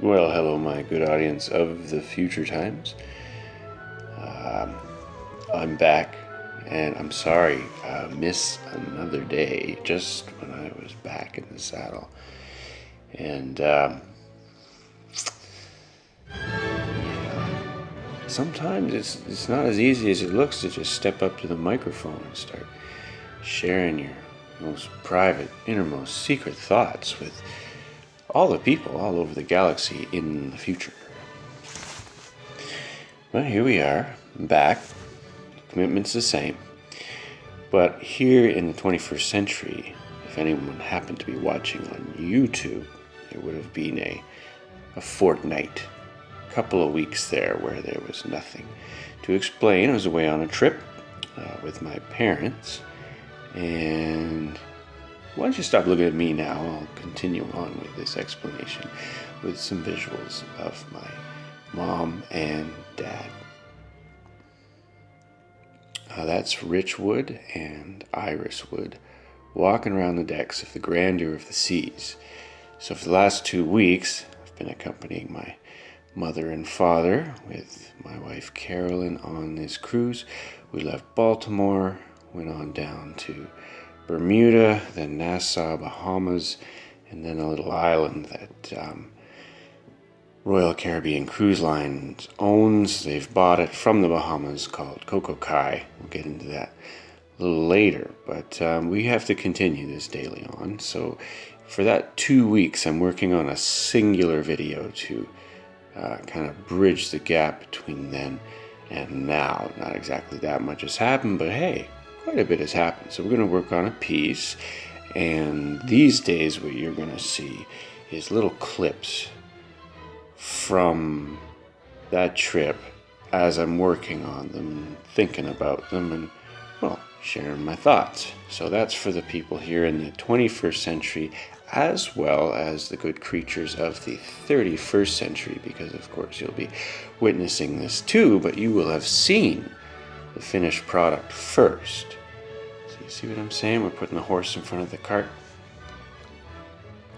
Well, hello, my good audience of the future times. I'm back, and I'm sorry, missed another day just when I was back in the saddle. And, sometimes it's not as easy as it looks to just step up to the microphone and start sharing your most private, innermost, secret thoughts with all the people all over the galaxy in the future. Well, here we are, back. The commitment's the same. But here in the 21st century, if anyone happened to be watching on YouTube, it would have been a fortnight, a couple of weeks there where there was nothing to explain. I was away on a trip with my parents, and why don't you stop looking at me now? I'll continue on with this explanation with some visuals of my mom and dad. That's Richwood and Iriswood walking around the decks of the grandeur of the seas. So for the last 2 weeks, I've been accompanying my mother and father with my wife Carolyn on this cruise. We left Baltimore, went on down to Bermuda, then Nassau, Bahamas, and then a little island that Royal Caribbean Cruise Line owns. They've bought it from the Bahamas called Coco Cay. We'll get into that a little later, but we have to continue this daily on. So for that 2 weeks, I'm working on a singular video to kind of bridge the gap between then and now. Not exactly that much has happened, but hey, quite a bit has happened. So we're going to work on a piece, and these days what you're going to see is little clips from that trip as I'm working on them, thinking about them, and, well, sharing my thoughts. So that's for the people here in the 21st century, as well as the good creatures of the 31st century, because of course you'll be witnessing this too, but you will have seen the finished product first. So you see what I'm saying? We're putting the horse in front of the cart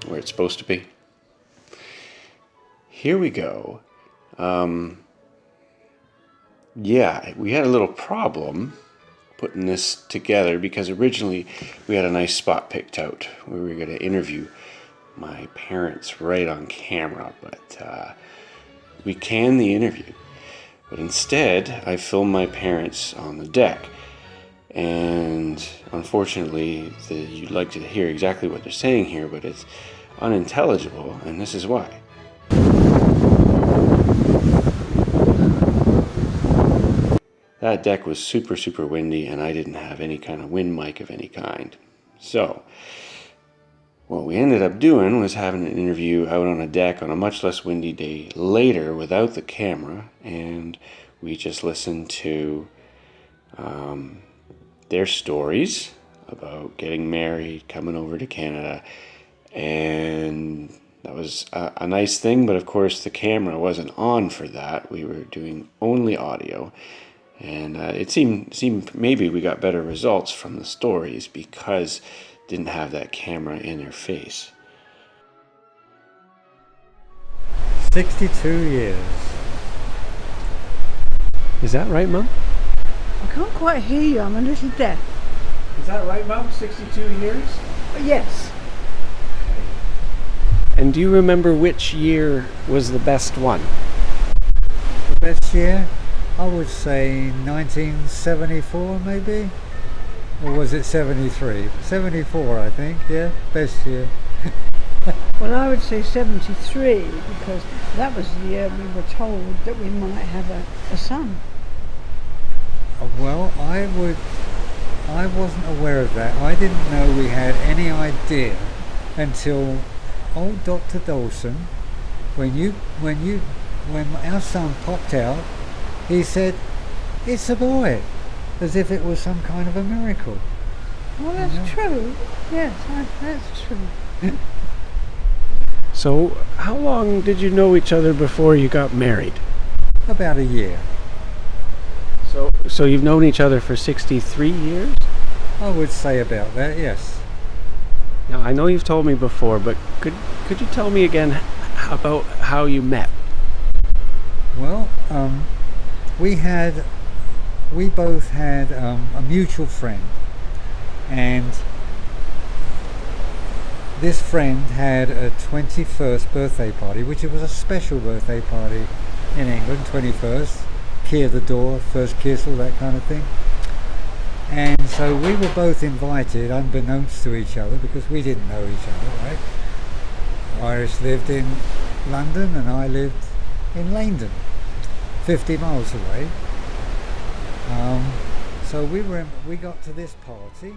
where it's supposed to be. Here we go. We had a little problem putting this together because originally we had a nice spot picked out where we were going to interview my parents right on camera, but we canned the interview. But instead, I filmed my parents on the deck. And unfortunately, you'd like to hear exactly what they're saying here, but it's unintelligible, and this is why. That deck was super, super windy, and I didn't have any kind of wind mic of any kind. So what we ended up doing was having an interview out on a deck on a much less windy day later without the camera, and we just listened to their stories about getting married, coming over to Canada, and that was a nice thing, but of course the camera wasn't on for that. We were doing only audio, and it seemed maybe we got better results from the stories because didn't have that camera in their face. 62 years. Is that right, Mum? I can't quite hear you, I'm a little deaf. Is that right, Mum? 62 years? Yes. And do you remember which year was the best one? The best year? I would say 1974 maybe? Or was it 73? 74 I think, yeah, best year. Well, I would say 73 because that was the year we were told that we might have a son. Well, I wasn't aware of that. I didn't know we had any idea until old Dr. Dawson, when our son popped out, he said, "It's a boy," as if it was some kind of a miracle. Well, that's true. Yes, that's true. So, how long did you know each other before you got married? About a year. So you've known each other for 63 years? I would say about that, yes. Now, I know you've told me before, but could you tell me again about how you met. Well, we both had a mutual friend, and this friend had a 21st birthday party, which it was a special birthday party in England, 21st, key of the door, first kiss, all that kind of thing. And so we were both invited, unbeknownst to each other, because we didn't know each other, right? Iris lived in London and I lived in Laden, 50 miles away. So we got to this party.